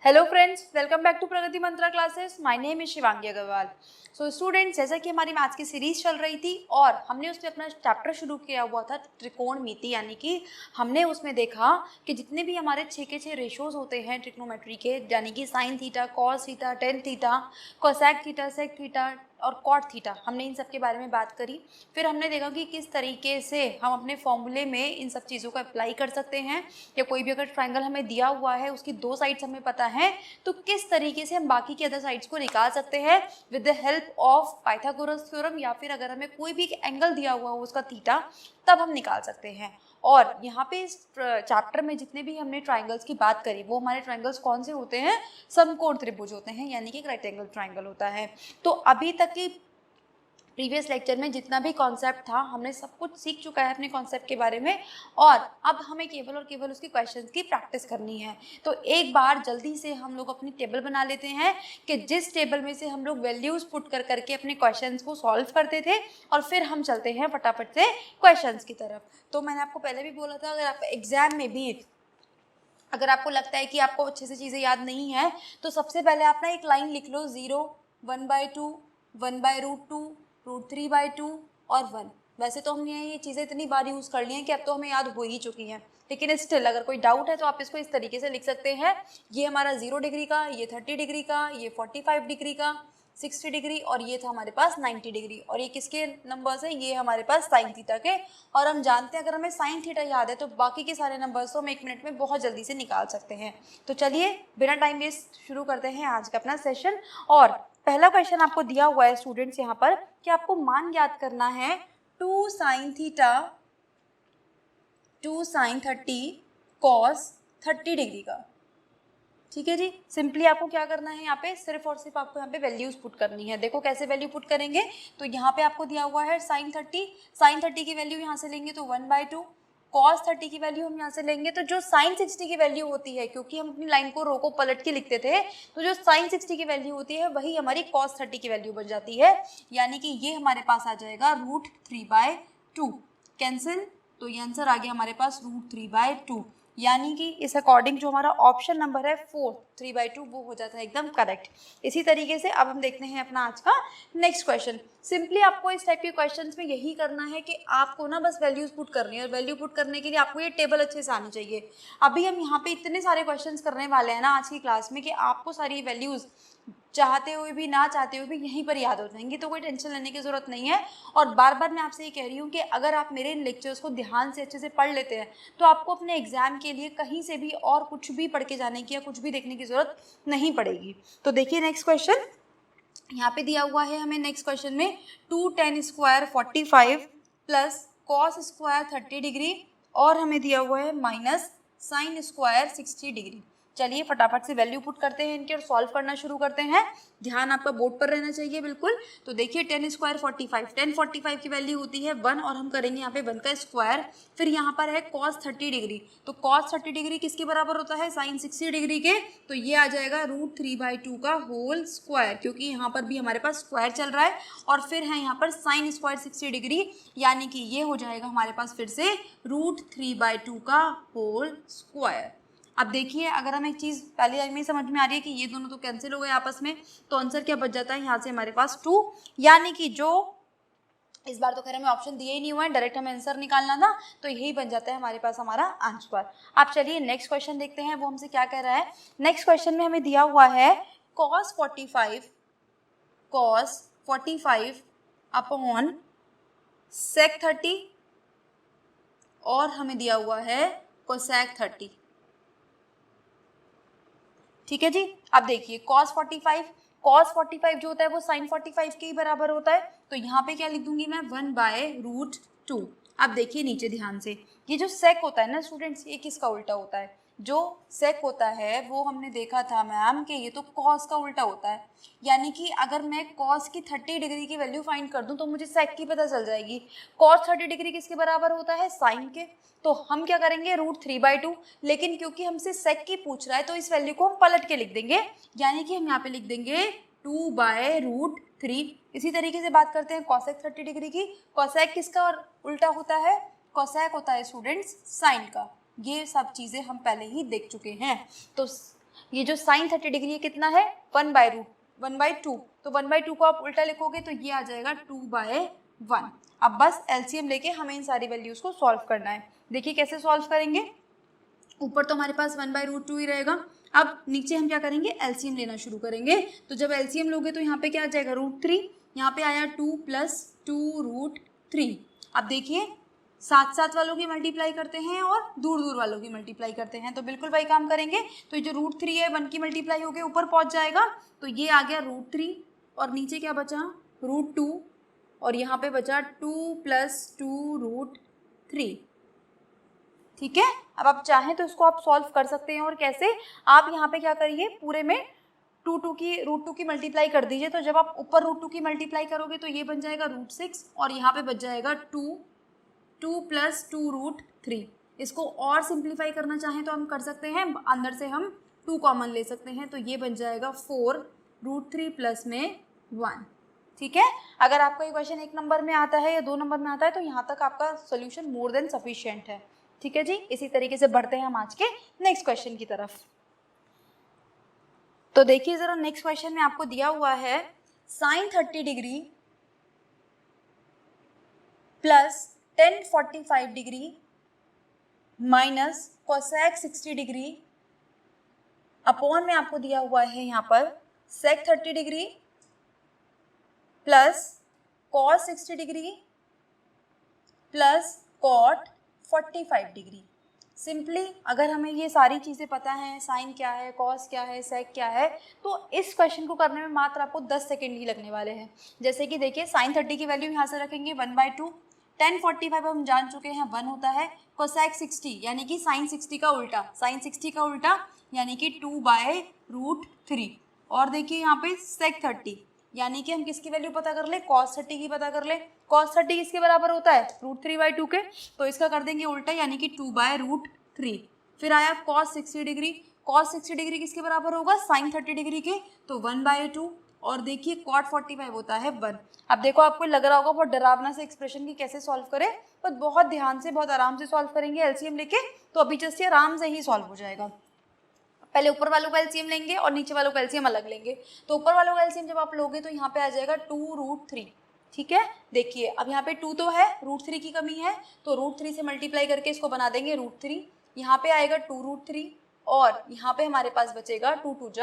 Hello friends, welcome back to Pragati Mantra classes. My name is Shivangi Agarwal. So students, जैसा कि हमारी maths की सीरीज चल रही थी और हमने उसमें अपना चैप्टर शुरू किया हुआ था त्रिकोणमिति, यानी कि हमने उसमें देखा कि जितने भी हमारे 6 के 6 रेशोज होते हैं ट्रिग्नोमेट्री के, यानी कि sine theta, cos theta, tan theta, cosec theta, sec theta और कॉट थीटा, हमने इन सब के बारे में बात करी। फिर हमने देखा कि किस तरीके से हम अपने फॉर्मूले में इन सब चीज़ों को अप्लाई कर सकते हैं, या कोई भी अगर ट्रायंगल हमें दिया हुआ है उसकी दो साइड्स हमें पता है तो किस तरीके से हम बाकी के अदर साइड्स को निकाल सकते हैं with the help of Pythagoras theorem, या फिर अगर हमें कोई भी एंगल दिया हुआ हो उसका थीटा, तब हम निकाल सकते हैं। और यहाँ पे इस चैप्टर में जितने भी हमने ट्रायंगल्स की बात करी वो हमारे ट्रायंगल्स कौन से होते हैं? समकोण त्रिभुज होते हैं, यानी कि राइट एंगल ट्रायंगल होता है। तो अभी तक की प्रीवियस लेक्चर में जितना भी कॉन्सेप्ट था हमने सब कुछ सीख चुका है अपने कॉन्सेप्ट के बारे में, और अब हमें केवल और केवल उसकी क्वेश्चंस की प्रैक्टिस करनी है। तो एक बार जल्दी से हम लोग अपनी टेबल बना लेते हैं कि जिस टेबल में से हम लोग वैल्यूज़ पुट कर करके अपने क्वेश्चंस को सॉल्व करते थे, और फिर हम चलते हैं फटाफट से क्वेश्चंस की तरफ। तो मैंने आपको पहले भी बोला था, अगर आप एग्जाम में भी अगर आपको लगता है कि आपको अच्छे से चीज़ें याद नहीं है तो सबसे पहले आप ना एक लाइन लिख लो, 0, 1/2, 1/√2, √3/2 और 1। वैसे तो हमने ये चीज़ें इतनी बार यूज़ कर ली हैं कि अब तो हमें याद हो ही चुकी हैं, लेकिन स्टिल अगर कोई डाउट है तो आप इसको इस तरीके से लिख सकते हैं। ये हमारा 0 डिग्री का, ये 30 डिग्री का, ये 45 डिग्री का, 60 डिग्री, और ये था हमारे पास 90 डिग्री। और ये किसके नंबर्स हैं? ये हमारे पास साइन थीटा के। और हम जानते हैं अगर हमें साइन थीटा याद है तो बाकी के सारे नंबर्स तो हम 1 मिनट में बहुत जल्दी से निकाल सकते हैं। तो चलिए बिना टाइम वेस्ट शुरू करते हैं आज का अपना सेशन। और पहला क्वेश्चन आपको दिया हुआ है स्टूडेंट्स यहाँ पर कि आपको मान याद करना है 2 sin theta 2 sin 30 cos 30 degree का। ठीक है जी, सिंपली आपको क्या करना है, यहाँ पे सिर्फ और सिर्फ आपको यहाँ पे वैल्यूज पुट करनी है। देखो कैसे वैल्यू पुट करेंगे, तो यहाँ पे आपको दिया हुआ है sin 30 की वैल्यू यहाँ से लेंगे तो 1/2, cos 30 की वैल्यू हम यहाँ से लेंगे तो जो sin 60 की वैल्यू होती है, क्योंकि हम अपनी लाइन को रो को पलट के लिखते थे, तो जो sin 60 की वैल्यू होती है वही हमारी cos 30 की वैल्यू बन जाती है, यानी कि ये हमारे पास आ जाएगा √3/2। कैंसिल, तो ये आंसर आ गया हमारे पास √3/2, यानी कि इस अकॉर्डिंग जो हमारा ऑप्शन नंबर है 4, 3/2, वो हो जाता है एकदम करेक्ट। इसी तरीके से अब हम देखते हैं अपना आज का नेक्स्ट क्वेश्चन। सिंपली आपको इस टाइप के क्वेश्चंस में यही करना है कि आपको ना बस वैल्यूज पुट करनी है, और वैल्यू पुट करने के लिए आपको ये टेबल अच्छे से आनी चाहिए। अभी हम यहाँ पे इतने सारे क्वेश्चंस करने वाले हैं ना आज की क्लास में कि आपको सारी वैल्यूज चाहते हुए भी ना चाहते हुए भी यहीं पर याद हो जाएंगी, तो कोई टेंशन लेने की ज़रूरत नहीं है। और बार बार मैं आपसे ये कह रही हूँ कि अगर आप मेरे इन लेक्चर्स को ध्यान से अच्छे से पढ़ लेते हैं तो आपको अपने एग्जाम के लिए कहीं से भी और कुछ भी पढ़ के जाने की या कुछ भी देखने की ज़रूरत नहीं पड़ेगी। तो देखिए नेक्स्ट क्वेश्चन यहाँ पे दिया हुआ है हमें। नेक्स्ट क्वेश्चन में 2 tan square 45 plus cos square 30 degree, और हमें दिया हुआ है माइनस sin स्क्वायर 60 डिग्री। चलिए फटाफट से वैल्यू पुट करते हैं इनके और सॉल्व करना शुरू करते हैं। ध्यान आपका बोर्ड पर रहना चाहिए बिल्कुल। तो देखिए 10 स्क्वायर 45, 10 45 की वैल्यू होती है 1, और हम करेंगे यहाँ पे 1 का स्क्वायर। फिर यहाँ पर है cos 30 डिग्री, तो cos 30 डिग्री किसके बराबर होता है? sin 60 डिग्री के। तो ये आ जाएगा √3/2 का होल स्क्वायर, क्योंकि यहाँ पर भी हमारे पास स्क्वायर चल रहा है, और फिर है यहाँ पर sin स्क्वायर 60 डिग्री, यानी कि ये हो जाएगा हमारे पास फिर से √3/2 का होल स्क्वायर। अब देखिए अगर हमें एक चीज़ पहली लाइन में समझ में आ रही है कि ये दोनों तो कैंसिल हो गए आपस में, तो आंसर क्या बच जाता है यहाँ से हमारे पास 2, यानी कि जो इस बार तो खैर हमें ऑप्शन दिए ही नहीं हुआ है, डायरेक्ट हमें आंसर निकालना था, तो यही बन जाता है हमारे पास हमारा आंसर। आप चलिए नेक्स्ट क्वेश्चन देखते हैं वो हमसे क्या कह रहा है। नेक्स्ट क्वेश्चन में हमें दिया हुआ है cos 45 अपॉन sec 30, और हमें दिया हुआ है cosec 30। ठीक है जी, अब देखिए cos 45 जो होता है वो sin 45 के ही बराबर होता है, तो यहाँ पे क्या लिख दूंगी मैं 1/√2। अब देखिए नीचे ध्यान से, ये जो sec होता है ना स्टूडेंट्स, ये किसका उल्टा होता है? जो sec होता है वो हमने देखा था मैम कि ये तो cos का उल्टा होता है, यानी कि अगर मैं cos की 30 डिग्री की वैल्यू फाइंड कर दूं तो मुझे sec की पता चल जाएगी। cos 30 डिग्री किसके बराबर होता है? sin के। तो हम क्या करेंगे √3/2, लेकिन क्योंकि हमसे sec की पूछ रहा है तो इस वैल्यू को हम पलट के लिख देंगे, यानी कि हम यहाँ पे लिख देंगे 2/√3। इसी तरीके से बात करते हैं cosec 30 डिग्री की। cosec किसका उल्टा होता है? cosec होता है स्टूडेंट्स sin का। ये सब चीज़ें हम पहले ही देख चुके हैं। तो ये जो साइन 30 डिग्री है कितना है 1/2, तो 1/2 को आप उल्टा लिखोगे तो ये आ जाएगा 2/1। अब बस एलसीएम लेके हमें इन सारी वैल्यूज को सॉल्व करना है। देखिए कैसे सॉल्व करेंगे, ऊपर तो हमारे पास 1/√2 ही रहेगा। अब नीचे हम क्या करेंगे, एलसीएम लेना शुरू करेंगे। तो जब एलसीएम लोगे तो यहाँ पे क्या आ जाएगा √3, यहाँ पे आया 2 + 2√3। अब देखिए साथ साथ वालों की मल्टीप्लाई करते हैं और दूर दूर वालों की मल्टीप्लाई करते हैं, तो बिल्कुल वही काम करेंगे। तो ये जो √3 है 1 की मल्टीप्लाई होके ऊपर पहुंच जाएगा, तो ये आ गया √3 और नीचे क्या बचा √2 और यहाँ पे बचा 2 + 2√3। ठीक है, अब आप चाहें तो इसको आप सॉल्व कर सकते हैं। और कैसे, आप यहाँ पे क्या करिए, पूरे में √2 की मल्टीप्लाई कर दीजिए। तो जब आप ऊपर √2 की मल्टीप्लाई करोगे तो ये बन जाएगा √6 और यहाँ पे बच जाएगा 2 + 2√3। इसको और सिंप्लीफाई करना चाहें तो हम कर सकते हैं, अंदर से हम 2 कॉमन ले सकते हैं, तो ये बन जाएगा 4√3 प्लस में 1। ठीक है, अगर आपका ये क्वेश्चन 1 नंबर में आता है या 2 नंबर में आता है तो यहाँ तक आपका सोल्यूशन मोर देन सफिशिएंट है। ठीक है जी, इसी तरीके से बढ़ते हैं हम आज के नेक्स्ट क्वेश्चन की तरफ। तो देखिए जरा नेक्स्ट क्वेश्चन में आपको दिया हुआ है sine 30 degree plus tan 45 degree minus cosec 60 degree upon में आपको दिया हुआ है यहाँ पर sec 30 degree plus cos 60 degree plus cot 45 degree. Simply अगर हमें ये सारी चीज़ें पता हैं, साइन क्या है, कॉस क्या है, सेक क्या है, तो इस क्वेश्चन को करने में मात्र आपको 10 सेकेंड ही लगने वाले हैं। जैसे कि देखिए साइन 30 की वैल्यू यहाँ से रखेंगे 1/2, tan 45 हम जान चुके हैं 1 होता है, कोसेक 60 यानी कि साइन 60 का उल्टा, साइन 60 का उल्टा यानी कि 2/√3। और देखिए यहाँ पे सेक 30 यानी कि हम किसकी वैल्यू पता कर ले, cos 30 की पता कर ले। cos 30 किसके बराबर होता है √3/2 के, तो इसका कर देंगे उल्टा यानी कि 2/√3। फिर आया cos 60 डिग्री, cos 60 डिग्री किसके बराबर होगा sin 30 डिग्री के, तो 1/2। और देखिए cot 45 होता है 1। अब देखो आपको लग रहा होगा बहुत डरावना से एक्सप्रेशन की कैसे सॉल्व करें, पर बहुत ध्यान से बहुत आराम से सॉल्व करेंगे एलसीएम लेके, तो अभी जस्ट ये आराम से ही सॉल्व हो जाएगा। पहले ऊपर वालों का एलसीएम लेंगे और नीचे वालों का एलसीएम अलग लेंगे। तो ऊपर वालों का एलसीएम जब आप लोगे तो यहाँ पे आ जाएगा 2√3। ठीक है, देखिए अब यहाँ पे 2 तो है, √3 की कमी है, तो √3 से मल्टीप्लाई करके इसको बना देंगे √3। यहाँ पे आएगा 2√3 और यहाँ पे हमारे पास बचेगा 2 × 2 =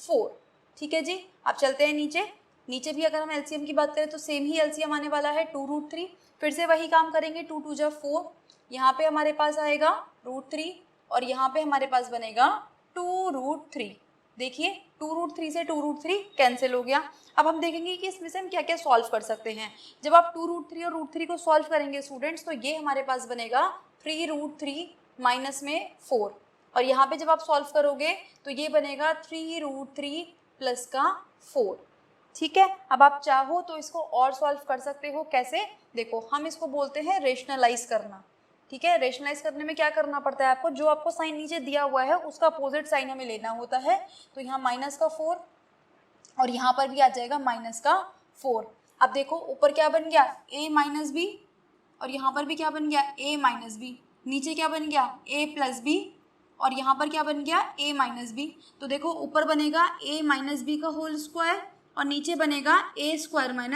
4। ठीक है जी, अब चलते हैं नीचे। नीचे भी अगर हम एलसीएम की बात करें तो सेम ही एलसीएम आने वाला है 2√3। फिर से वही काम करेंगे, 2 × 2 = 4। यहाँ पे हमारे पास आएगा √3 और यहाँ पे हमारे पास बनेगा 2√3। देखिए 2√3 से 2√3 कैंसिल हो गया। अब हम देखेंगे कि इसमें से हम क्या क्या सॉल्व कर सकते हैं। जब आप 2√3 और √3 को सॉल्व करेंगे स्टूडेंट्स, तो ये हमारे पास बनेगा 3√3 माइनस में 4। और यहाँ पे जब आप सॉल्व करोगे तो ये बनेगा 3√3 प्लस का 4। ठीक है, अब आप चाहो तो इसको और सॉल्व कर सकते हो। कैसे, देखो हम इसको बोलते हैं रेशनलाइज करना। ठीक है, रेशनलाइज करने में क्या करना पड़ता है आपको, जो आपको साइन नीचे दिया हुआ है उसका अपोजिट साइन हमें लेना होता है। तो यहाँ -4 और यहाँ पर भी आ जाएगा -4। अब देखो ऊपर क्या बन गया a - b और यहाँ पर भी क्या बन गया a - b, नीचे क्या बन गया a + b और यहाँ पर क्या बन गया a - b। तो देखो ऊपर बनेगा a - b का होल स्क्वायर और नीचे बनेगा a²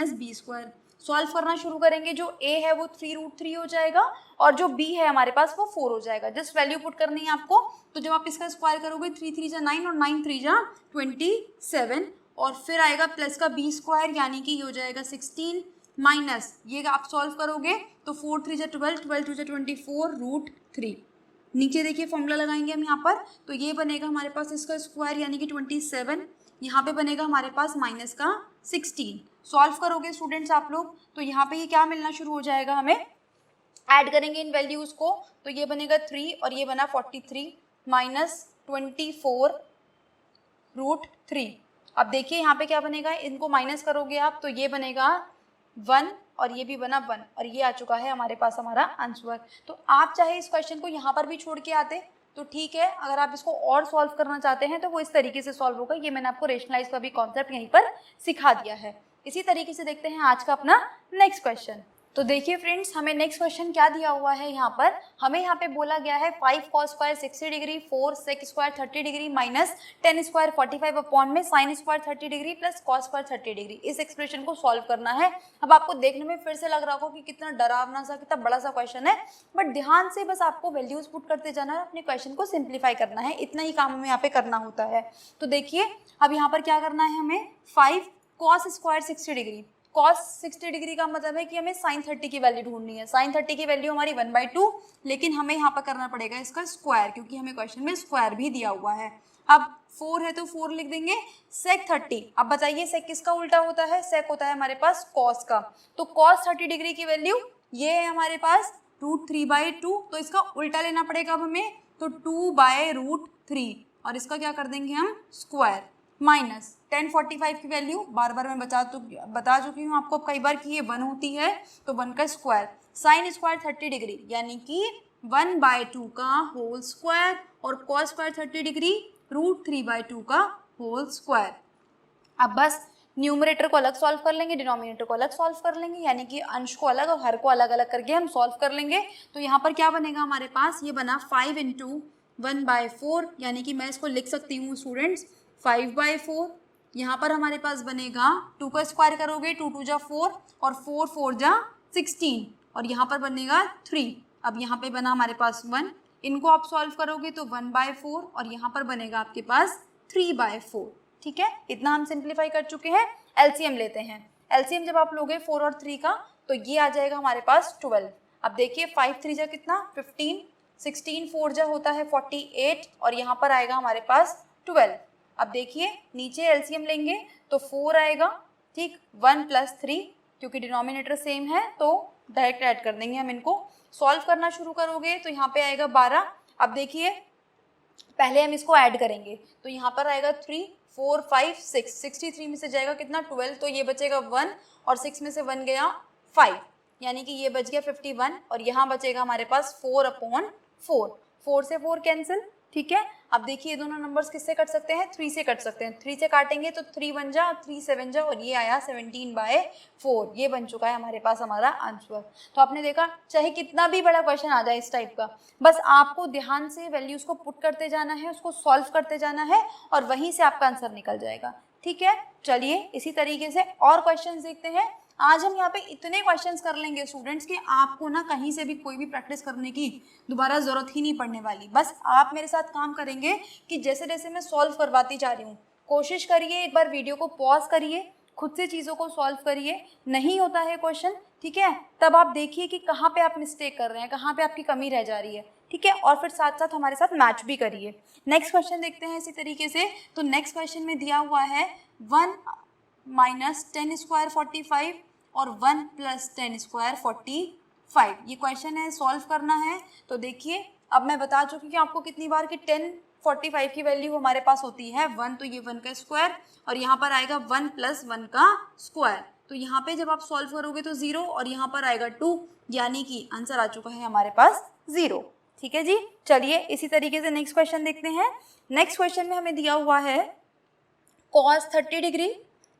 - b²। सॉल्व करना शुरू करेंगे, जो a है वो 3√3 हो जाएगा और जो b है हमारे पास वो 4 हो जाएगा। जस्ट वैल्यू पुट करनी है आपको। तो जब आप इसका स्क्वायर करोगे 3 × 3 = 9 और 9 × 3 = 27 और फिर आएगा प्लस का b² यानी कि ये हो जाएगा 16 माइनस, ये आप सॉल्व करोगे तो 4 × 3 = 12, 12 × 2 = 24√3। नीचे देखिए फॉर्मूला लगाएंगे हम यहाँ पर, तो ये बनेगा हमारे पास इसका स्क्वायर यानी कि 27, यहाँ पे बनेगा हमारे पास माइनस का 16। सॉल्व करोगे स्टूडेंट्स आप लोग तो यहाँ पे ये क्या मिलना शुरू हो जाएगा, हमें ऐड करेंगे इन वैल्यूज़ को, तो ये बनेगा 3 और ये बना 43 माइनस 24√3। अब देखिए यहाँ पे क्या बनेगा, इनको माइनस करोगे आप तो ये बनेगा 1 और ये भी बना 1 और ये आ चुका है हमारे पास हमारा आंसर। तो आप चाहे इस क्वेश्चन को यहाँ पर भी छोड़ के आते तो ठीक है, अगर आप इसको और सॉल्व करना चाहते हैं तो वो इस तरीके से सॉल्व होगा। ये मैंने आपको रेशनलाइज का भी कॉन्सेप्ट यहीं पर सिखा दिया है। इसी तरीके से देखते हैं आज का अपना नेक्स्ट क्वेश्चन। तो देखिए फ्रेंड्स, हमें नेक्स्ट क्वेश्चन क्या दिया हुआ है यहाँ पर, हमें यहाँ पे बोला गया है 5 cos square 60 degree, 4 sec square 30 degree minus 10 square 45 upon में sin square 30 degree plus cos square 30 degree. इस एक्सप्रेशन को सॉल्व करना है। अब आपको देखने में फिर से लग रहा होगा कि कितना डरावना सा, कितना बड़ा सा क्वेश्चन है, बट ध्यान से बस आपको वैल्यूज पुट करते जाना है, अपने क्वेश्चन को सिंप्लीफाई करना है, इतना ही काम हमें यहाँ पे करना होता है। तो देखिए अब यहाँ पर क्या करना है, हमें 5 cos square 60 degree, cos 60 degree का मतलब है कि हमें sin 30 की वैल्यू ढूंढनी है। sin 30 की वैल्यू हमारी 1/2, लेकिन हमें यहाँ पर करना पड़ेगा इसका स्क्वायर, क्योंकि हमें क्वेश्चन में स्क्वायर भी दिया हुआ है। अब 4 है तो 4 लिख देंगे, sec 30। अब बताइए sec किसका उल्टा होता है, sec होता है हमारे पास cos का। तो cos 30 डिग्री की वैल्यू ये है हमारे पास √3/2, तो इसका उल्टा लेना पड़ेगा अब हमें, तो 2/√3, और इसका क्या कर देंगे हम स्क्वायर, माइनस 1045 की वैल्यू बार बार मैं बता चुकी हूँ आपको कई बार कि ये 1 होती है, तो 1 का स्क्वायर, साइन स्क्वायर 30 डिग्री यानी कि 1/2 का होल स्क्वायर, और cos स्क्वायर 30 डिग्री √3/2 का होल स्क्वायर। अब बस न्यूमरेटर को अलग सॉल्व कर लेंगे, डिनोमिनेटर को अलग सॉल्व कर लेंगे, यानी कि अंश को अलग और हर को अलग अलग करके हम सॉल्व कर लेंगे। तो यहाँ पर क्या बनेगा हमारे पास, ये बना 5 × 1/4, यानी कि मैं इसको लिख सकती हूँ स्टूडेंट्स 5/4। यहाँ पर हमारे पास बनेगा 2 का स्क्वायर करोगे 2 2 जा 4 और 4 4 जा 16, और यहाँ पर बनेगा 3। अब यहाँ पे बना हमारे पास 1, इनको आप सॉल्व करोगे तो 1/4, और यहाँ पर बनेगा आपके पास 3/4। ठीक है, इतना हम सिंप्लीफाई कर चुके हैं। एलसीएम लेते हैं, एलसीएम जब आप लोगे 4 और 3 का, तो ये आ जाएगा हमारे पास 12। अब देखिए 5 3 जा कितना 15, 16 4 जा होता है 48, और यहाँ पर आएगा हमारे पास 12। अब देखिए नीचे एलसीएम लेंगे तो 4 आएगा, ठीक, 1 + 3, क्योंकि डिनोमिनेटर सेम है तो डायरेक्ट ऐड कर देंगे हम इनको। सॉल्व करना शुरू करोगे तो यहाँ पे आएगा 12। अब देखिए पहले हम इसको ऐड करेंगे, तो यहाँ पर आएगा 3 4 5 6, 63 में से जाएगा कितना 12, तो ये बचेगा 1, और 6 में से 1 गया 5, यानी कि ये बच गया 51, और यहाँ बचेगा हमारे पास 4/4, 4 से 4 कैंसिल। ठीक है, अब देखिए दोनों नंबर्स किससे कट सकते हैं, 3 से कट सकते हैं। 3 से काटेंगे तो 3 1 जा 3 7 जा, और ये आया 17/4। ये बन चुका है हमारे पास हमारा आंसर। तो आपने देखा, चाहे कितना भी बड़ा क्वेश्चन आ जाए इस टाइप का, बस आपको ध्यान से वैल्यूज को पुट करते जाना है, उसको सॉल्व करते जाना है, और वहीं से आपका आंसर निकल जाएगा। ठीक है, चलिए इसी तरीके से और क्वेश्चन देखते हैं। आज हम यहाँ पे इतने क्वेश्चंस कर लेंगे स्टूडेंट्स कि आपको ना कहीं से भी कोई भी प्रैक्टिस करने की दोबारा ज़रूरत ही नहीं पड़ने वाली। बस आप मेरे साथ काम करेंगे कि जैसे जैसे मैं सॉल्व करवाती जा रही हूँ, कोशिश करिए एक बार वीडियो को पॉज करिए, खुद से चीज़ों को सॉल्व करिए। नहीं होता है क्वेश्चन, ठीक है, तब आप देखिए कि कहाँ पे आप मिस्टेक कर रहे हैं, कहाँ पे आपकी कमी रह जा रही है। ठीक है, और फिर साथ साथ हमारे साथ मैच भी करिए। नेक्स्ट क्वेश्चन देखते हैं इसी तरीके से। तो नेक्स्ट क्वेश्चन में दिया हुआ है 1 - 10 स्क्वायर 45 और 1 + 10 स्क्वायर 45। ये क्वेश्चन है, सॉल्व करना है। तो देखिए अब मैं बता चुकी हूँ आपको कितनी बार कि 10 45 की वैल्यू हमारे पास होती है 1, तो ये 1 का स्क्वायर, और यहाँ पर आएगा 1 + 1 का स्क्वायर। तो यहाँ पे जब आप सॉल्व करोगे तो 0, और यहाँ पर आएगा 2, यानी कि आंसर आ चुका है हमारे पास 0। ठीक है जी, चलिए इसी तरीके से नेक्स्ट क्वेश्चन देखते हैं। नेक्स्ट क्वेश्चन में हमें दिया हुआ है cos 30 डिग्री,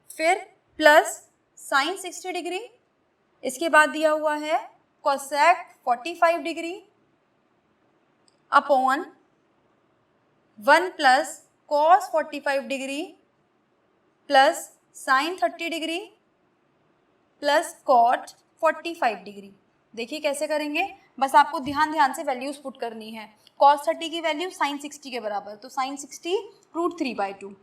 फिर प्लस sin 60 डिग्री, इसके बाद दिया हुआ है cosec 45 degree upon 1 + cos 45 degree plus sin 30 degree plus cot 45 degree. देखिए कैसे करेंगे, बस आपको ध्यान से वैल्यूज पुट करनी है। cos 30 की वैल्यू sin 60 के बराबर, तो sin 60 √3/2,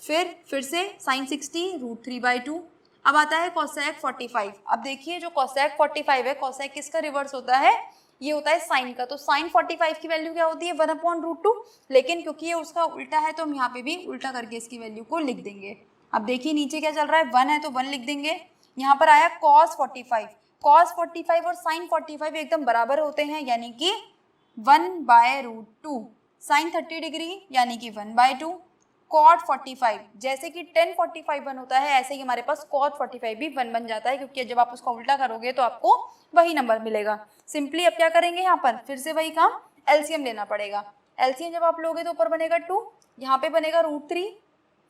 फिर से sin 60 √3/2। अब आता है cosec 45। अब देखिए जो cosec 45 है, cosec किसका रिवर्स होता है, ये होता है sin का। तो sin 45 की वैल्यू क्या होती है 1/√2, लेकिन क्योंकि ये उसका उल्टा है तो हम यहाँ पे भी उल्टा करके इसकी वैल्यू को लिख देंगे। अब देखिए नीचे क्या चल रहा है, 1 है तो 1 लिख देंगे। यहाँ पर आया cos 45, cos 45 और sin 45 एकदम बराबर होते हैं, यानी कि 1/√2, sin 30 डिग्री यानी कि 1/2, cot 45 जैसे कि 10 45 1 होता है, ऐसे ही हमारे पास cot 45 भी 1 बन जाता है, क्योंकि जब आप उसका उल्टा करोगे तो आपको वही नंबर मिलेगा। सिंपली अब क्या करेंगे, यहाँ पर फिर से वही काम, एलसीएम लेना पड़ेगा। एलसीएम जब आप लोगे तो ऊपर बनेगा 2, यहाँ पे बनेगा √3,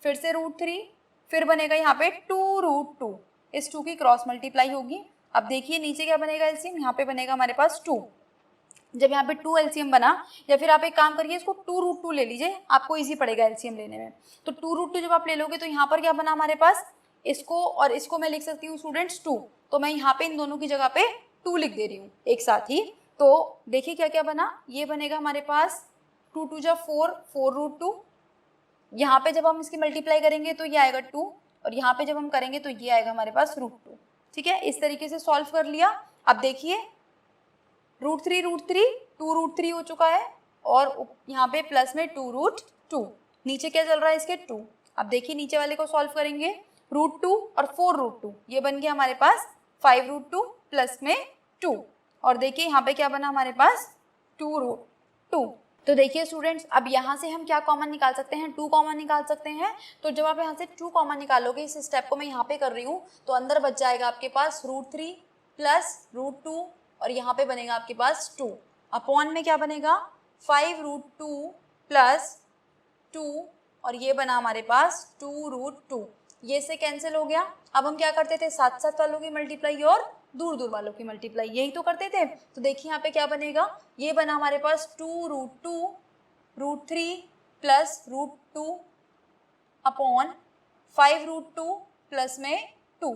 फिर से √3, फिर बनेगा यहाँ पे 2√2, इस 2 की क्रॉस मल्टीप्लाई होगी। अब देखिए नीचे क्या बनेगा एलसीएम, यहाँ पे बनेगा हमारे पास 2। जब यहाँ पे 2 एलसीएम बना, या फिर आप एक काम करिए इसको 2√2 ले लीजिए, आपको इजी पड़ेगा एलसीएम लेने में। तो 2√2 जब आप ले लोगे तो यहाँ पर क्या बना हमारे पास, इसको और इसको मैं लिख सकती हूँ स्टूडेंट्स 2, तो मैं यहाँ पे इन दोनों की जगह पे 2 लिख दे रही हूँ एक साथ ही। तो देखिए क्या क्या बना, ये बनेगा हमारे पास 2 2 जा 4, 4√2। यहाँ पे जब हम इसकी मल्टीप्लाई करेंगे तो ये आएगा 2, और यहाँ पे जब हम करेंगे तो ये आएगा हमारे पास √2। ठीक है, इस तरीके से सॉल्व कर लिया। अब देखिए √3 2√3 हो चुका है, और यहाँ पे प्लस में 2√2, नीचे क्या चल रहा है इसके 2। अब देखिए नीचे वाले को सॉल्व करेंगे, √2 और 4√2, ये बन गया हमारे पास 5√2 प्लस में 2, और देखिए यहाँ पे क्या बना हमारे पास 2√2। तो देखिए स्टूडेंट्स, अब यहाँ से हम क्या कॉमन निकाल सकते हैं, 2 कॉमन निकाल सकते हैं। तो जब आप यहाँ से 2 कॉमन निकालोगे, इस स्टेप को मैं यहाँ पे कर रही हूँ, तो अंदर बच जाएगा आपके पास √3 प्लस √2, और यहाँ पे बनेगा आपके पास 2 अपॉन में क्या बनेगा 5√2 प्लस 2, और ये बना हमारे पास 2√2। ये से कैंसिल हो गया। अब हम क्या करते थे, साथ साथ वालों की मल्टीप्लाई और दूर दूर वालों की मल्टीप्लाई, यही तो करते थे। तो देखिए यहाँ पे क्या बनेगा, ये बना हमारे पास 2√2 √3 प्लस √2 अपॉन 5√2 प्लस में 2।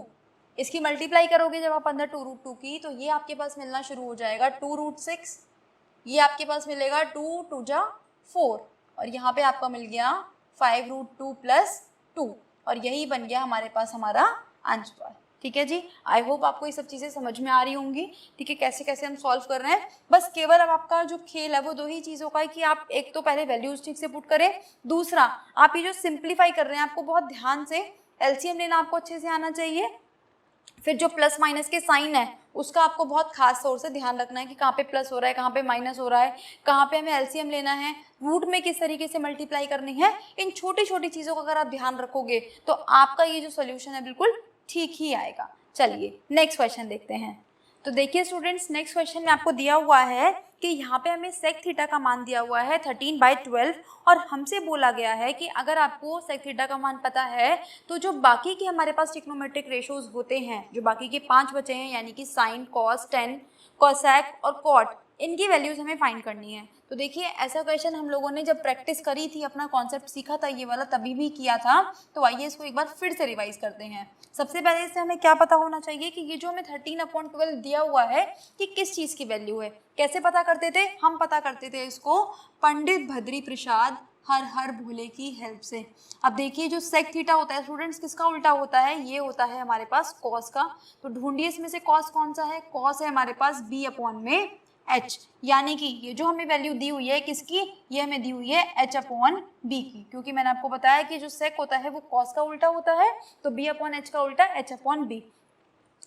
इसकी मल्टीप्लाई करोगे जब आप अंदर 2√2 की, तो ये आपके पास मिलना शुरू हो जाएगा 2√6, ये आपके पास मिलेगा 2 2 जा 4, और यहाँ पे आपका मिल गया 5√2 प्लस 2, और यही बन गया हमारे पास हमारा आंसर। ठीक है जी, आई होप आपको ये सब चीज़ें समझ में आ रही होंगी। ठीक है, कैसे कैसे हम सॉल्व कर रहे हैं। बस केवल अब आपका जो खेल है वो 2 ही चीज़ों का है कि आप एक तो पहले वैल्यूज ठीक से पुट करें, दूसरा आप ये जो सिंप्लीफाई कर रहे हैं आपको बहुत ध्यान से एलसीएम लेना आपको अच्छे से आना चाहिए। फिर जो प्लस माइनस के साइन है उसका आपको बहुत खास तौर से ध्यान रखना है कि कहाँ पे प्लस हो रहा है, कहाँ पे माइनस हो रहा है, कहाँ पे हमें एलसीएम लेना है, रूट में किस तरीके से मल्टीप्लाई करनी है। इन छोटी छोटी चीज़ों का अगर आप ध्यान रखोगे तो आपका ये जो सोल्यूशन है बिल्कुल ठीक ही आएगा। चलिए नेक्स्ट क्वेश्चन देखते हैं। तो देखिए स्टूडेंट्स, नेक्स्ट क्वेश्चन में आपको दिया हुआ है कि यहाँ पे हमें सेक थीटा का मान दिया हुआ है 13/12, और हमसे बोला गया है कि अगर आपको सेक थीटा का मान पता है तो जो बाकी के हमारे पास ट्रिग्नोमेट्रिक रेशोज होते हैं, जो बाकी के 5 बचे हैं, यानी कि साइन, कॉस, टेन, कोसेक और कॉट, इनकी वैल्यूज हमें फाइंड करनी है। तो देखिए ऐसा क्वेश्चन हम लोगों ने जब प्रैक्टिस करी थी, अपना कॉन्सेप्ट सीखा था ये वाला, तभी भी किया था। तो आइए इसको एक बार फिर से रिवाइज करते हैं। सबसे पहले इससे हमें क्या पता होना चाहिए कि ये जो हमें 13/12 दिया हुआ है कि किस चीज़ की वैल्यू है। कैसे पता करते थे, हम पता करते थे इसको पंडित भद्री प्रसाद हर हर भोले की हेल्प से। अब देखिए जो सेक थीटा होता है स्टूडेंट्स, किसका उल्टा होता है, ये होता है हमारे पास कॉस का। तो ढूंढिए इसमें से कॉस कौन सा है, कॉस है हमारे पास b/h, यानी कि ये जो हमें वैल्यू दी हुई है किसकी, ये हमें दी हुई है h/b की, क्योंकि मैंने आपको बताया कि जो सेक होता है वो कॉस का उल्टा होता है, तो b/h का उल्टा h/b।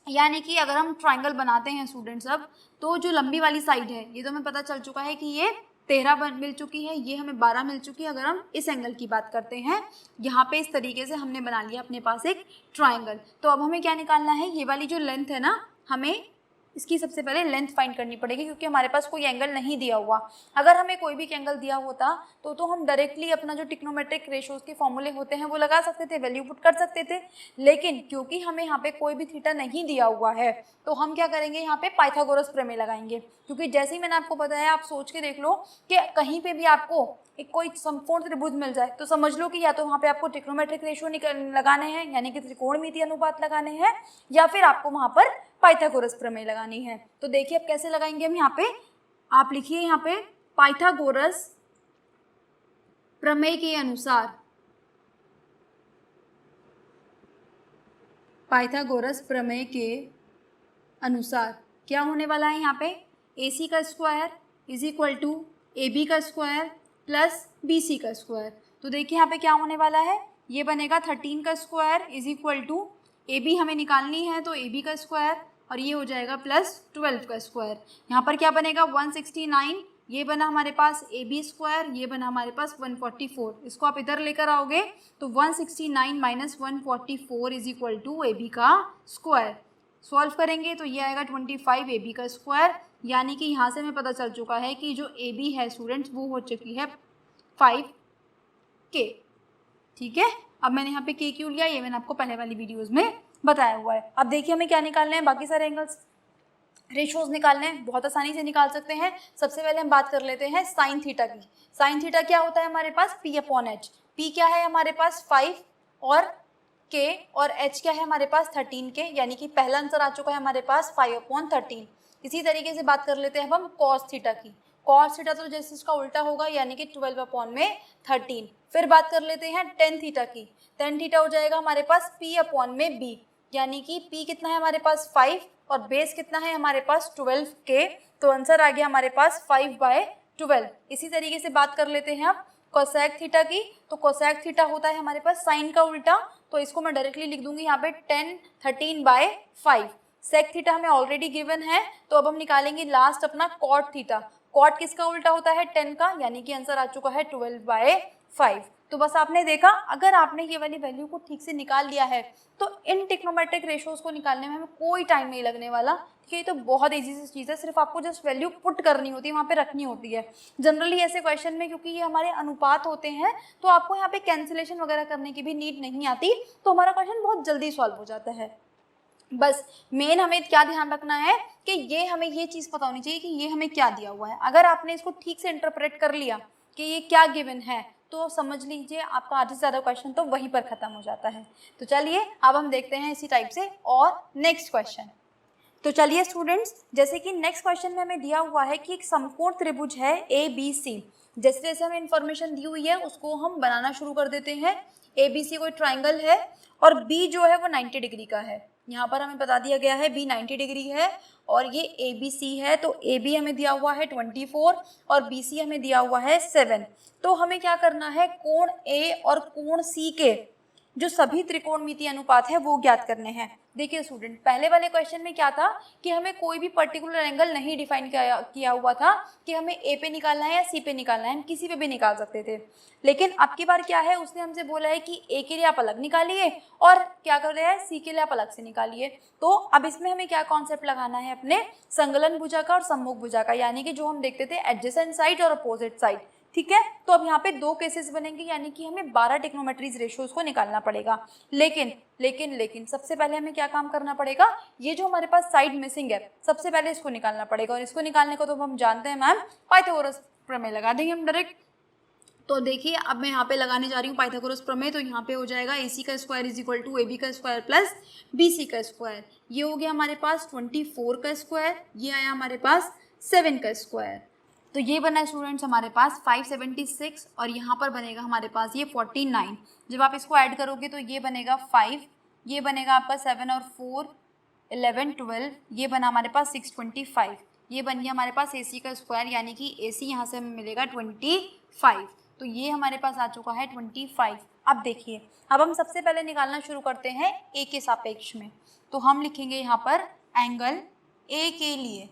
यानी कि अगर हम ट्राइंगल बनाते हैं स्टूडेंट्स, अब तो जो लंबी वाली साइड है ये तो हमें पता चल चुका है कि ये 13 मिल चुकी है, ये हमें 12 मिल चुकी है। अगर हम इस एंगल की बात करते हैं, यहाँ पे इस तरीके से हमने बना लिया अपने पास एक ट्राइंगल। तो अब हमें क्या निकालना है, ये वाली जो लेंथ है ना, हमें इसकी सबसे पहले लेंथ फाइंड करनी पड़ेगी, क्योंकि हमारे पास कोई एंगल नहीं दिया हुआ। अगर हमें कोई भी एंगल दिया होता तो हम डायरेक्टली अपना जो ट्रिग्नोमेट्रिक रेशोज के फॉर्मूले होते हैं वो लगा सकते थे, वैल्यू पुट कर सकते थे। लेकिन क्योंकि हमें यहाँ पे कोई भी थीटा नहीं दिया हुआ है, तो हम क्या करेंगे, यहाँ पे पाइथागोरस प्रमेय लगाएंगे। क्योंकि जैसे ही मैंने आपको बताया, आप सोच के देख लो कि कहीं पे भी आपको एक कोई समकोण त्रिभुज मिल जाए तो समझ लो कि या तो वहाँ पे आपको ट्रिग्नोमेट्रिक रेशियो लगाने हैं, यानी कि त्रिकोणमिति अनुपात लगाने हैं, या फिर आपको वहाँ पर पाइथागोरस प्रमेय लगानी है। तो देखिए अब कैसे लगाएंगे हम। यहाँ पे आप लिखिए, यहाँ पे पाइथागोरस प्रमेय के अनुसार, पाइथागोरस प्रमेय के अनुसार क्या होने वाला है, यहाँ पे AC का square is equal to AB का स्क्वायर प्लस BC का स्क्वायर। तो देखिए यहाँ पे क्या होने वाला है, ये बनेगा 13 का square is equal to AB हमें निकालनी है तो AB का स्क्वायर, और ये हो जाएगा प्लस 12 का स्क्वायर। यहाँ पर क्या बनेगा 169, ये बना हमारे पास AB स्क्वायर, ये बना हमारे पास 144। इसको आप इधर लेकर आओगे तो 169 minus 144 is equal to AB का स्क्वायर। सॉल्व करेंगे तो ये आएगा 25 AB का स्क्वायर, यानी कि यहाँ से हमें पता चल चुका है कि जो AB है स्टूडेंट्स वो हो चुकी है 5K। ठीक है, अब मैंने यहाँ पे K क्यों लिया, ये मैंने आपको पहले वाली वीडियोज़ में बताया हुआ है। अब देखिए हमें क्या निकालना है, बाकी सारे एंगल्स रेशियोज निकालने हैं, बहुत आसानी से निकाल सकते हैं। सबसे पहले हम बात कर लेते हैं साइन थीटा की। साइन थीटा क्या होता है हमारे पास, P अपॉन एच। P क्या है हमारे पास 5 और K, और H क्या है हमारे पास 13K, यानी कि पहला आंसर आ चुका है हमारे पास 5 अपॉन 13। इसी तरीके से बात कर लेते हैं अब हम कॉस थीटा की। कॉस थीटा तो जैसे इसका उल्टा होगा, यानी कि 12 अपॉन में 13। फिर बात कर लेते हैं टेन थीटा की। टेन थीटा हो जाएगा हमारे पास P अपॉन में B, यानी कि P कितना है हमारे पास 5 और बेस कितना है हमारे पास 12K, तो आंसर आ गया हमारे पास 5/12। इसी तरीके से बात कर लेते हैं आप कोसेक थीटा की। तो कोसेक थीटा होता है हमारे पास साइन का उल्टा, तो इसको मैं डायरेक्टली लिख दूंगी यहाँ पे 10 13/5। सेक थीटा हमें ऑलरेडी गिवन है, तो अब हम निकालेंगे लास्ट अपना कॉट थीटा। कॉट किसका उल्टा होता है 10 का, यानी कि आंसर आ चुका है 12/5। तो बस आपने देखा, अगर आपने ये वाली वैल्यू को ठीक से निकाल लिया है तो इन ट्रिग्नोमेट्रिक रेशियोज को निकालने में हमें कोई टाइम नहीं लगने वाला। ठीक है, ये तो बहुत ईजी सी चीज़ है, सिर्फ आपको जस्ट वैल्यू पुट करनी होती है, वहाँ पे रखनी होती है। जनरली ऐसे क्वेश्चन में क्योंकि ये हमारे अनुपात होते हैं, तो आपको यहाँ पे कैंसिलेशन वगैरह करने की भी नीड नहीं आती, तो हमारा क्वेश्चन बहुत जल्दी सॉल्व हो जाता है। बस मेन हमें क्या ध्यान रखना है कि ये हमें ये चीज़ पता होनी चाहिए कि ये हमें क्या दिया हुआ है। अगर आपने इसको ठीक से इंटरप्रेट कर लिया कि ये क्या गिवन है, तो समझ लीजिए आपका आधे से ज़्यादा क्वेश्चन तो वहीं पर ख़त्म हो जाता है। तो चलिए अब हम देखते हैं इसी टाइप से और नेक्स्ट क्वेश्चन। तो चलिए स्टूडेंट्स, जैसे कि नेक्स्ट क्वेश्चन में हमें दिया हुआ है कि एक समकोण त्रिभुज है ABC। जैसे जैसे हमें इन्फॉर्मेशन दी हुई है उसको हम बनाना शुरू कर देते हैं। ABC कोई ट्राइंगल है और B जो है वो 90 डिग्री का है। यहाँ पर हमें बता दिया गया है B 90 डिग्री है और ये ABC है, तो AB हमें दिया हुआ है 24 और BC हमें दिया हुआ है 7। तो हमें क्या करना है, कोण A और कोण C के जो सभी त्रिकोणमितीय अनुपात है वो ज्ञात करने हैं। देखिए स्टूडेंट, पहले वाले क्वेश्चन में क्या था कि हमें कोई भी पर्टिकुलर एंगल नहीं डिफाइन किया हुआ था कि हमें ए पे निकालना है या सी पे निकालना है, हम किसी पे भी निकाल सकते थे। लेकिन अब की बार क्या है, उसने हमसे बोला है कि ए के लिए आप अलग निकालिए और क्या कर रहे हैं, सी के लिए आप अलग से निकालिए। तो अब इसमें हमें क्या कॉन्सेप्ट लगाना है, अपने संगलन भुजा का और सम्मुख भुजा का, यानी कि जो हम देखते थे एडजेसेंट साइड और अपोजिट साइड। ठीक है, तो अब यहाँ पे दो केसेस बनेंगे, यानी कि हमें 12 ट्रिग्नोमेट्रीज रेशियोज को निकालना पड़ेगा। लेकिन सबसे पहले हमें क्या काम करना पड़ेगा, ये जो हमारे पास साइड मिसिंग है सबसे पहले इसको निकालना पड़ेगा, और इसको निकालने को तो हम जानते हैं मैम, पाइथागोरस प्रमेय लगा देंगे हम डायरेक्ट। तो देखिए अब मैं यहाँ पे लगाने जा रही हूँ पाइथागोरस प्रमेय। तो यहाँ पे हो जाएगा AC का square is equal to AB का स्क्वायर प्लस BC का स्क्वायर। ये हो गया हमारे पास 24 का स्क्वायर, ये आया हमारे पास 7 का स्क्वायर। तो ये बना है स्टूडेंट्स हमारे पास 576 और यहाँ पर बनेगा हमारे पास ये 49। जब आप इसको ऐड करोगे तो ये बनेगा 5, ये बनेगा आपका 7 और 4 11 12, ये बना हमारे पास 625। ये बन गया हमारे पास AC का स्क्वायर, यानी कि AC यहाँ से हमें मिलेगा 25। तो ये हमारे पास आ चुका है 25। अब देखिए, अब हम सबसे पहले निकालना शुरू करते हैं A के सापेक्ष में। तो हम लिखेंगे यहाँ पर एंगल A के लिए।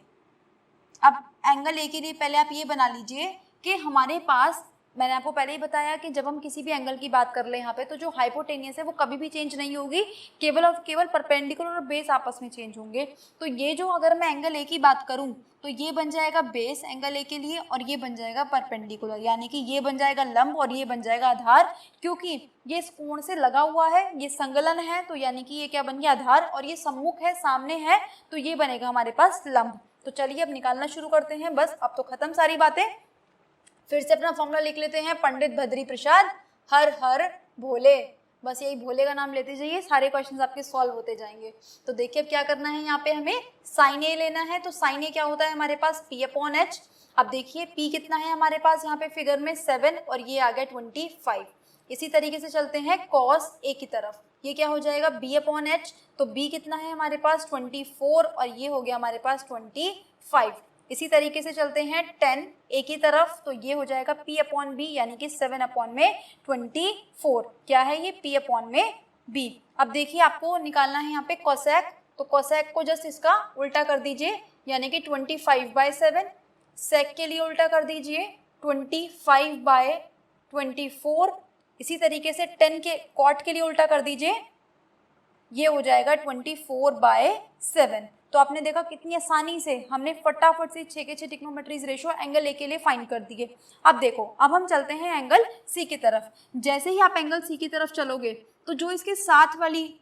अब एंगल ए के लिए पहले आप ये बना लीजिए कि हमारे पास, मैंने आपको पहले ही बताया कि जब हम किसी भी एंगल की बात कर ले यहाँ पे, तो जो हाइपोटेनियस है वो कभी भी चेंज नहीं होगी, केवल और केवल परपेंडिकुलर और बेस आपस में चेंज होंगे। तो ये जो, अगर मैं एंगल ए की बात करूँ तो ये बन जाएगा बेस एंगल ए के लिए और ये बन जाएगा परपेंडिकुलर, यानी कि ये बन जाएगा लंब और ये बन जाएगा आधार, क्योंकि ये इस कोण से लगा हुआ है, ये संगलन है, तो यानी कि ये क्या बन गया आधार, और ये सम्मुख है, सामने है, तो ये बनेगा हमारे पास लंब। तो चलिए अब निकालना शुरू करते हैं। बस अब तो खत्म सारी बातें। फिर से अपना फॉर्मूला लिख लेते हैं, पंडित भद्री प्रसाद हर हर भोले। बस यही भोले का नाम लेते जाइए, सारे क्वेश्चंस आपके सॉल्व होते जाएंगे। तो देखिए अब क्या करना है, यहाँ पे हमें साइन ए लेना है। तो साइन ए क्या होता है हमारे पास, P अपॉन एच। अब देखिए P कितना है हमारे पास यहाँ पे फिगर में 7 और ये आ गया 25। इसी तरीके से चलते हैं कॉस ए की तरफ, ये क्या हो जाएगा B अपॉन एच। तो B कितना है हमारे पास 24 और ये हो गया हमारे पास 25। इसी तरीके से चलते हैं tan A की तरफ, तो ये हो जाएगा P अपॉन B, यानी कि 7 अपॉन में 24। क्या है ये, P अपॉन में B। अब देखिए आपको निकालना है यहाँ पे कोसेक, तो कोसेक को जस्ट इसका उल्टा कर दीजिए, यानी कि 25/7। सेक के लिए उल्टा कर दीजिए 25/24। इसी तरीके से 10 के कॉट के लिए उल्टा कर दीजिए, ये हो जाएगा 24/7। तो आपने देखा कितनी आसानी से हमने फटाफट से 6 के 6 ट्रिग्नोमेट्रीज रेशियो एंगल ए के लिए फाइंड कर दिए। अब देखो, अब हम चलते हैं एंगल सी की तरफ। जैसे ही आप एंगल सी की तरफ चलोगे तो जो इसके साथ वाली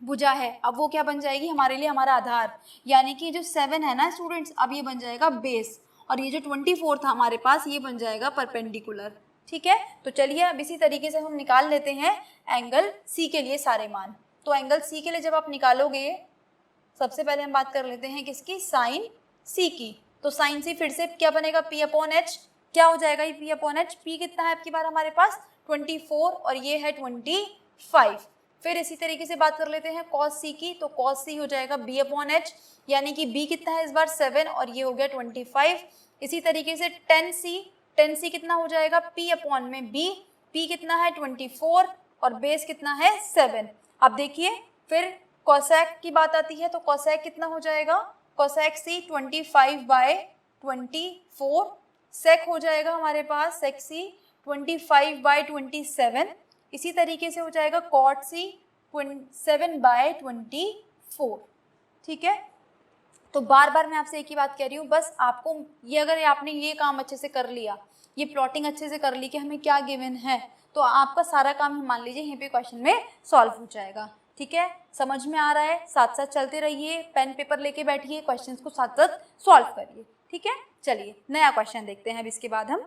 भुजा है, अब वो क्या बन जाएगी हमारे लिए, हमारा आधार, यानी कि जो 7 है ना स्टूडेंट्स, अब ये बन जाएगा बेस, और ये जो 24 था हमारे पास ये बन जाएगा परपेंडिकुलर। ठीक है, तो चलिए अब इसी तरीके से हम निकाल लेते हैं एंगल सी के लिए सारे मान। तो एंगल सी के लिए जब आप निकालोगे, सबसे पहले हम बात कर लेते हैं किसकी, साइन सी की। तो साइन सी फिर से क्या बनेगा, पी अपॉन एच, क्या हो जाएगा ये पी अपॉन एच, पी कितना है आपकी बार हमारे पास 24 और ये है 25। फिर इसी तरीके से बात कर लेते हैं कॉस सी की, तो कॉस सी हो जाएगा बी अपॉन एच, यानी कि बी कितना है इस बार 7 और ये हो गया 25। इसी तरीके से टेन सी कितना हो जाएगा, पी अपॉन में बी, पी कितना है 24 और बेस कितना है 7। अब देखिए फिर कोसेक की बात आती है, तो कोसेक कितना हो जाएगा, कोसेक सी 25/24, सेक हो जाएगा हमारे पास सेक सी 25/27। इसी तरीके से हो जाएगा कॉट सी 7/24। ठीक है, तो बार बार मैं आपसे एक ही बात कह रही हूँ, बस आपको ये, अगर आपने ये काम अच्छे से कर लिया, ये प्लॉटिंग अच्छे से कर ली कि हमें क्या गिवन है, तो आपका सारा काम मान लीजिए यहीं पे क्वेश्चन में सॉल्व हो जाएगा। ठीक है, समझ में आ रहा है, साथ साथ चलते रहिए, पेन पेपर लेके बैठिए, क्वेश्चंस को साथ साथ सॉल्व करिए। ठीक है, चलिए नया क्वेश्चन देखते हैं अब इसके बाद हम।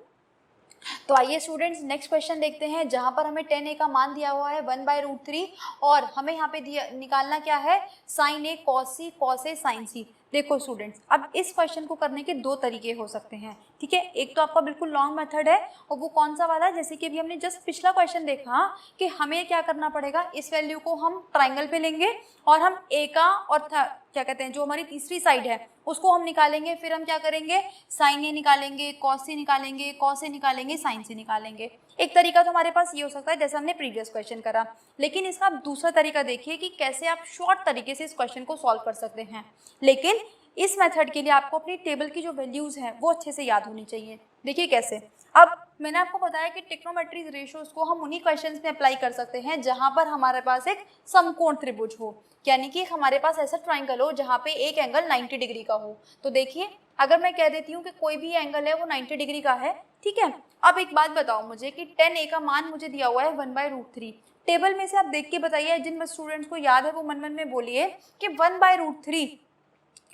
तो आइए स्टूडेंट्स नेक्स्ट क्वेश्चन देखते हैं, जहां पर हमें tan a का मान दिया हुआ है 1/√3 और हमें यहाँ पे दिया निकालना क्या है, sin a cos a sin c। देखो स्टूडेंट्स, अब इस क्वेश्चन को करने के दो तरीके हो सकते हैं। ठीक है, एक तो आपका बिल्कुल लॉन्ग मेथड है, और वो कौन सा वाला है, जैसे कि अभी हमने जस्ट पिछला क्वेश्चन देखा कि हमें क्या करना पड़ेगा, इस वैल्यू को हम ट्राइंगल पे लेंगे और हम a का और क्या कहते हैं जो हमारी तीसरी साइड है उसको हम निकालेंगे, फिर हम क्या करेंगे, साइन ए निकालेंगे, कॉस सी निकालेंगे, कॉस ए निकालेंगे, साइन सी निकालेंगे। एक तरीका तो हमारे पास ये हो सकता है जैसे हमने प्रीवियस क्वेश्चन करा, लेकिन इसका आप दूसरा तरीका देखिए कि कैसे आप शॉर्ट तरीके से इस क्वेश्चन को सॉल्व कर सकते हैं। लेकिन इस मेथड के लिए आपको अपनी टेबल की जो वैल्यूज हैं वो अच्छे से याद होनी चाहिए। देखिए कैसे, अब मैंने आपको बताया कि ट्रिग्नोमेट्री रेशियोज को हम उन्हीं क्वेश्चंस में अप्लाई कर सकते हैं जहां पर हमारे पास एक समकोण त्रिभुज हो, यानी कि हमारे पास ऐसा ट्राइंगल हो जहां पे एक एंगल 90 डिग्री का हो। तो देखिए अगर मैं कह देती हूँ कि कोई भी एंगल है वो 90 डिग्री का है, ठीक है। अब एक बात बताओ मुझे कि tan a का मान मुझे दिया हुआ है 1/√3। टेबल में से आप देख के बताइए, जिन स्टूडेंट्स को याद है वो मन मन में बोलिए कि 1/√3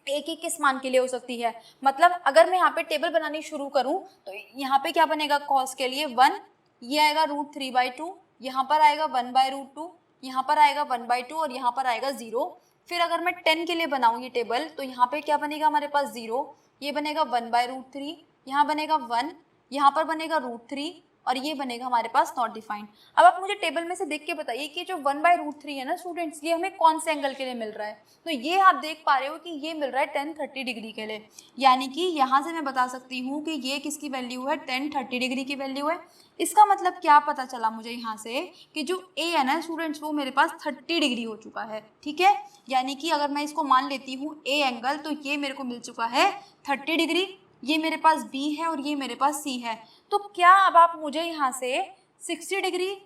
a की किस मान के लिए हो सकती है। मतलब अगर मैं यहाँ पे टेबल बनानी शुरू करूँ तो यहाँ पे क्या बनेगा, कॉस के लिए 1, ये आएगा √3/2, यहाँ पर आएगा 1/√2, यहाँ पर आएगा 1/2 और यहाँ पर आएगा 0। फिर अगर मैं 10 के लिए बनाऊँ ये टेबल तो यहाँ पे क्या बनेगा हमारे पास 0, ये बनेगा 1/√3, यहाँ बनेगा 1, यहाँ पर बनेगा √3 और ये बनेगा हमारे पास नॉट डिफाइंड। अब आप मुझे टेबल में से देख के बताइए कि जो 1/√3 है ना स्टूडेंट्स, ये हमें कौन से एंगल के लिए मिल रहा है। तो ये आप देख पा रहे हो कि ये मिल रहा है 10-30 डिग्री के लिए, यानी कि यहाँ से मैं बता सकती हूँ कि ये किसकी वैल्यू है, 10-30 डिग्री की वैल्यू है। इसका मतलब क्या पता चला मुझे यहाँ से कि जो ए है ना स्टूडेंट्स वो मेरे पास 30 डिग्री हो चुका है। ठीक है, यानी कि अगर मैं इसको मान लेती हूँ ए एंगल, तो ये मेरे को मिल चुका है 30 डिग्री, ये मेरे पास बी है और ये मेरे पास सी है। तो क्या अब आप मुझे यहाँ से 60 डिग्री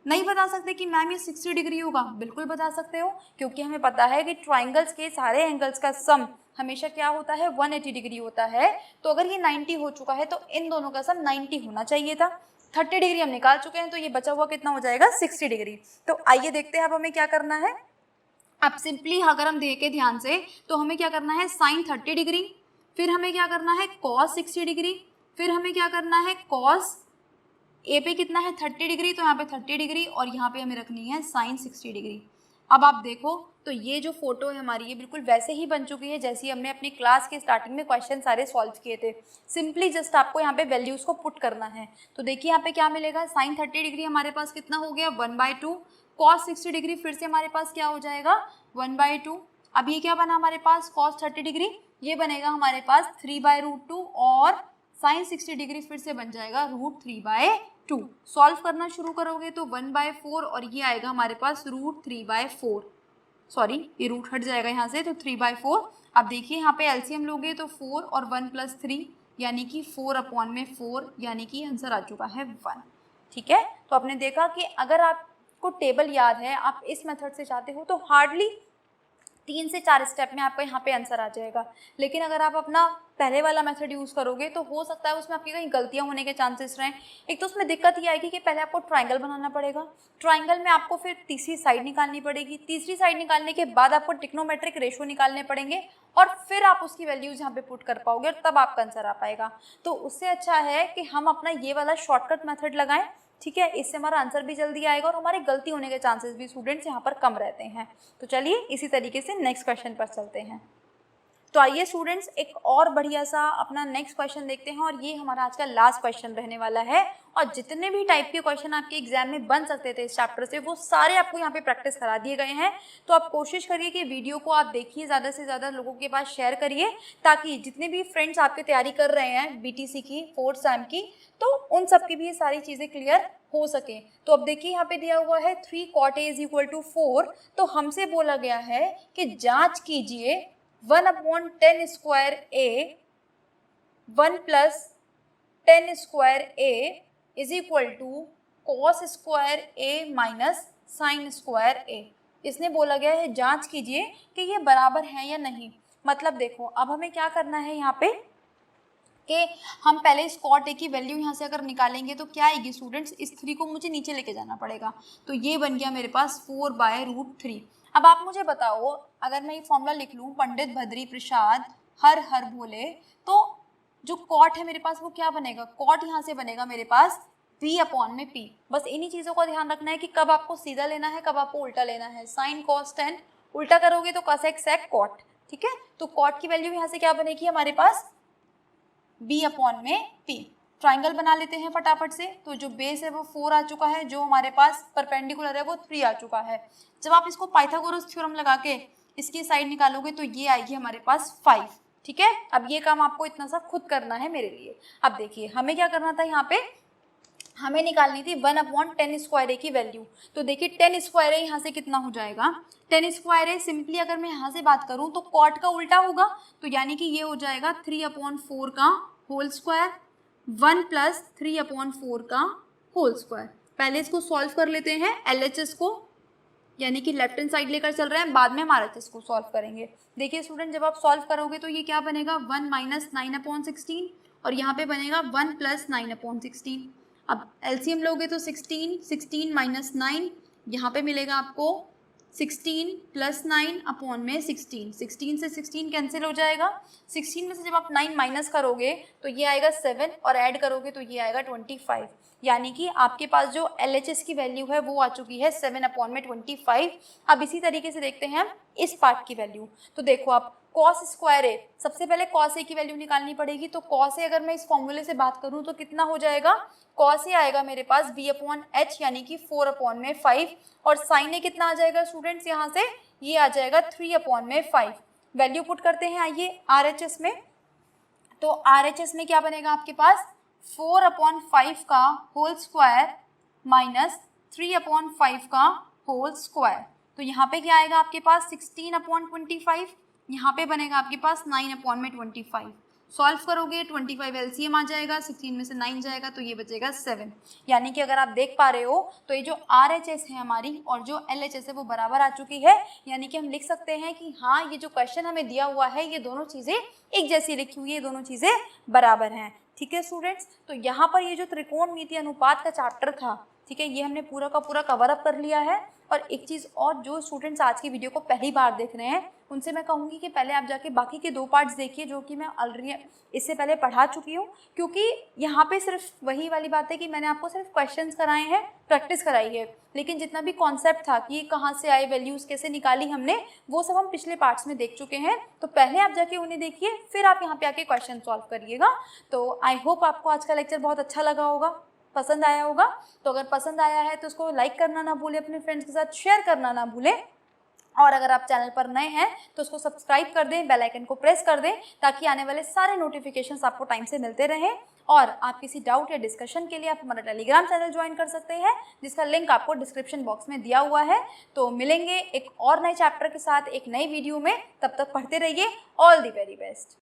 नहीं बता सकते कि मैम ये 60 डिग्री होगा? बिल्कुल बता सकते हो, क्योंकि हमें पता है कि ट्राइंगल्स के सारे एंगल्स का सम हमेशा क्या होता है, 180 डिग्री होता है। तो अगर ये 90 हो चुका है तो इन दोनों का सम 90 होना चाहिए था। 30 डिग्री हम निकाल चुके हैं, तो ये बचा हुआ कितना हो जाएगा, 60 डिग्री। तो आइए देखते हैं अब हमें क्या करना है। अब सिंपली अगर हम देखें ध्यान से तो हमें क्या करना है, साइन 30 डिग्री, फिर हमें क्या करना है कॉस 60 डिग्री, फिर हमें क्या करना है कॉस ए पे कितना है 30 डिग्री, तो यहाँ पे 30 डिग्री और यहाँ पे हमें रखनी है साइन 60 डिग्री। अब आप देखो तो ये जो फोटो है हमारी ये बिल्कुल वैसे ही बन चुकी है जैसे हमने अपनी क्लास के स्टार्टिंग में क्वेश्चन सारे सॉल्व किए थे। सिंपली जस्ट आपको यहाँ पे वैल्यूज़ को पुट करना है। तो देखिए यहाँ पे क्या मिलेगा, साइन 30 डिग्री हमारे पास कितना हो गया 1/2, कॉस 60 डिग्री फिर से हमारे पास क्या हो जाएगा 1/2। अब ये क्या बना हमारे पास कॉस 30 डिग्री, ये बनेगा हमारे पास 3/√2 और साइन 60 डिग्री फिर से बन जाएगा √3/2। सॉल्व करना शुरू करोगे तो 1/4 और ये आएगा हमारे पास √3/4। सॉरी ये रूट हट जाएगा यहाँ से, तो 3/4। अब देखिए यहाँ पे एलसीएम लोगे तो 4 और 1 + 3 यानी कि 4/4, यानी कि आंसर आ चुका है 1। ठीक है, तो आपने देखा कि अगर आपको टेबल याद है, आप इस मेथड से चाहते हो तो हार्डली 3 से 4 स्टेप में आपका यहाँ पे आंसर आ जाएगा। लेकिन अगर आप अपना पहले वाला मेथड यूज़ करोगे तो हो सकता है उसमें आपकी कहीं गलतियाँ होने के चांसेस रहें। एक तो उसमें दिक्कत ये आएगी कि पहले आपको ट्रायंगल बनाना पड़ेगा, ट्रायंगल में आपको फिर तीसरी साइड निकालनी पड़ेगी, तीसरी साइड निकालने के बाद आपको ट्रिग्नोमेट्रिक रेशियो निकालने पड़ेंगे और फिर आप उसकी वैल्यूज़ यहाँ पे पुट कर पाओगे और तब आपका आंसर आ पाएगा। तो उससे अच्छा है कि हम अपना ये वाला शॉर्टकट मेथड लगाएं, ठीक है, इससे हमारा आंसर भी जल्दी आएगा और हमारी गलती होने के चांसेस भी स्टूडेंट्स यहाँ पर कम रहते हैं। तो चलिए इसी तरीके से नेक्स्ट क्वेश्चन पर चलते हैं। तो आइए स्टूडेंट्स एक और बढ़िया सा अपना नेक्स्ट क्वेश्चन देखते हैं और ये हमारा आज का लास्ट क्वेश्चन रहने वाला है। और जितने भी टाइप के क्वेश्चन आपके एग्जाम में बन सकते थे इस चैप्टर से वो सारे आपको यहाँ पे प्रैक्टिस करा दिए गए हैं। तो आप कोशिश करिए कि वीडियो को आप देखिए, ज़्यादा से ज़्यादा लोगों के पास शेयर करिए ताकि जितने भी फ्रेंड्स आपकी तैयारी कर रहे हैं BTC की, 4th सेम की, तो उन सब की भी ये सारी चीज़ें क्लियर हो सके। तो अब देखिए यहाँ पे दिया हुआ है 3 cot A = 4। तो हमसे बोला गया है कि जाँच कीजिए 1/10 square A 1 + 10 square A = cos square A - sin square A। इसने बोला गया है जांच कीजिए कि ये बराबर है या नहीं। मतलब देखो अब हमें क्या करना है यहाँ पे कि हम पहले इस cot A की वैल्यू यहाँ से अगर निकालेंगे तो क्या आएगी स्टूडेंट्स, इस 3 को मुझे नीचे लेके जाना पड़ेगा। तो ये बन गया मेरे पास 4/√3। अब आप मुझे बताओ अगर मैं ये फॉर्मूला लिख लूँ, पंडित भद्री प्रसाद हर हर भोले, तो जो कॉट है मेरे पास वो क्या बनेगा, कॉट यहाँ से बनेगा मेरे पास P/P। बस इन्हीं चीज़ों का ध्यान रखना है कि कब आपको सीधा लेना है, कब आपको उल्टा लेना है। साइन cos tan उल्टा करोगे तो cosec sec cot, ठीक है। तो कॉट की वैल्यू यहाँ से क्या बनेगी हमारे पास B/P। ट्राइंगल बना लेते हैं फटाफट से। तो जो बेस है वो 4 आ चुका है, जो हमारे पास परपेंडिकुलर है वो 3 आ चुका है। जब आप इसको पाइथागोरस थ्योरम लगा के इसकी साइड निकालोगे तो ये आएगी हमारे पास 5, ठीक है। अब ये काम आपको इतना सा खुद करना है मेरे लिए। अब देखिए हमें क्या करना था, यहाँ पे हमें निकालनी थी 1/10 स्क्वायर A की वैल्यू। तो देखिए 10 स्क्वायर A यहाँ से कितना हो जाएगा, 10 स्क्वायर A सिंपली अगर मैं यहाँ से बात करूँ तो कॉट का उल्टा होगा, तो यानी कि ये हो जाएगा 3/4 का होल स्क्वायर 1 + 3/4 का होल स्क्वायर। पहले इसको सॉल्व कर लेते हैं LHS को, यानी कि लेफ्ट हैंड साइड लेकर चल रहे हैं, बाद में हम RHS को सॉल्व करेंगे। देखिए स्टूडेंट जब आप सॉल्व करोगे तो ये क्या बनेगा 1 - 9/16 और यहाँ पे बनेगा 1 + 9/16। अब LCM लोगे तो 16 - 9 यहाँ पे मिलेगा आपको 16 + 9/16। 16 से 16 कैंसिल हो जाएगा। 16 में से जब आप 9 माइनस करोगे तो ये आएगा 7 और ऐड करोगे तो ये आएगा 25। यानी कि आपके पास जो LHS की वैल्यू है वो आ चुकी है 7/25। अब इसी तरीके से देखते हैं इस पार्ट की वैल्यू। तो देखो आप cos स्क्वायर A, सबसे पहले cos A की वैल्यू निकालनी पड़ेगी। तो cos A अगर मैं इस फॉर्मूले से बात करूँ तो कितना हो जाएगा, cos A आएगा मेरे पास B/H यानी कि 4/5 और sin A कितना आ जाएगा स्टूडेंट्स, यहाँ से ये आ जाएगा 3/5। वैल्यू पुट करते हैं आइए RHS में। तो RHS में क्या बनेगा आपके पास 4/5 का होल स्क्वायर माइनस 3/5 का होल स्क्वायर। तो यहाँ पे क्या आएगा आपके पास 16/25, यहाँ पे बनेगा आपके पास 9/25। सॉल्व करोगे 25 LCM आ जाएगा, 16 में से 9 जाएगा तो ये बचेगा 7। यानी कि अगर आप देख पा रहे हो तो ये जो RHS है हमारी और जो LHS है वो बराबर आ चुकी है। यानी कि हम लिख सकते हैं कि हाँ ये जो क्वेश्चन हमें दिया हुआ है ये दोनों चीज़ें एक जैसी लिखी हुई है, ये दोनों चीज़ें बराबर हैं, ठीक है स्टूडेंट्स। तो यहाँ पर ये जो त्रिकोणमिति अनुपात का चैप्टर था, ठीक है, ये हमने पूरा का पूरा कवर अप कर लिया है। और एक चीज़ और, जो स्टूडेंट्स आज की वीडियो को पहली बार देख रहे हैं उनसे मैं कहूँगी कि पहले आप जाके बाकी के 2 पार्ट्स देखिए जो कि मैं ऑलरेडी इससे पहले पढ़ा चुकी हूँ। क्योंकि यहाँ पे सिर्फ वही वाली बात है कि मैंने आपको सिर्फ क्वेश्चंस कराए हैं, प्रैक्टिस कराई है, लेकिन जितना भी कॉन्सेप्ट था कि कहाँ से आए, वैल्यूज़ कैसे निकाली हमने, वो सब हम पिछले पार्ट्स में देख चुके हैं। तो पहले आप जाके उन्हें देखिए, फिर आप यहाँ पे आके क्वेश्चन सॉल्व करिएगा। तो आई होप आपको आज का लेक्चर बहुत अच्छा लगा होगा, पसंद आया होगा। तो अगर पसंद आया है तो उसको लाइक करना ना भूलें, अपने फ्रेंड्स के साथ शेयर करना ना भूलें। और अगर आप चैनल पर नए हैं तो उसको सब्सक्राइब कर दें, बेल आइकन को प्रेस कर दें ताकि आने वाले सारे नोटिफिकेशंस आपको टाइम से मिलते रहें। और आप किसी डाउट या डिस्कशन के लिए आप हमारा टेलीग्राम चैनल ज्वाइन कर सकते हैं, जिसका लिंक आपको डिस्क्रिप्शन बॉक्स में दिया हुआ है। तो मिलेंगे एक और नए चैप्टर के साथ एक नई वीडियो में, तब तक पढ़ते रहिए। All the very best.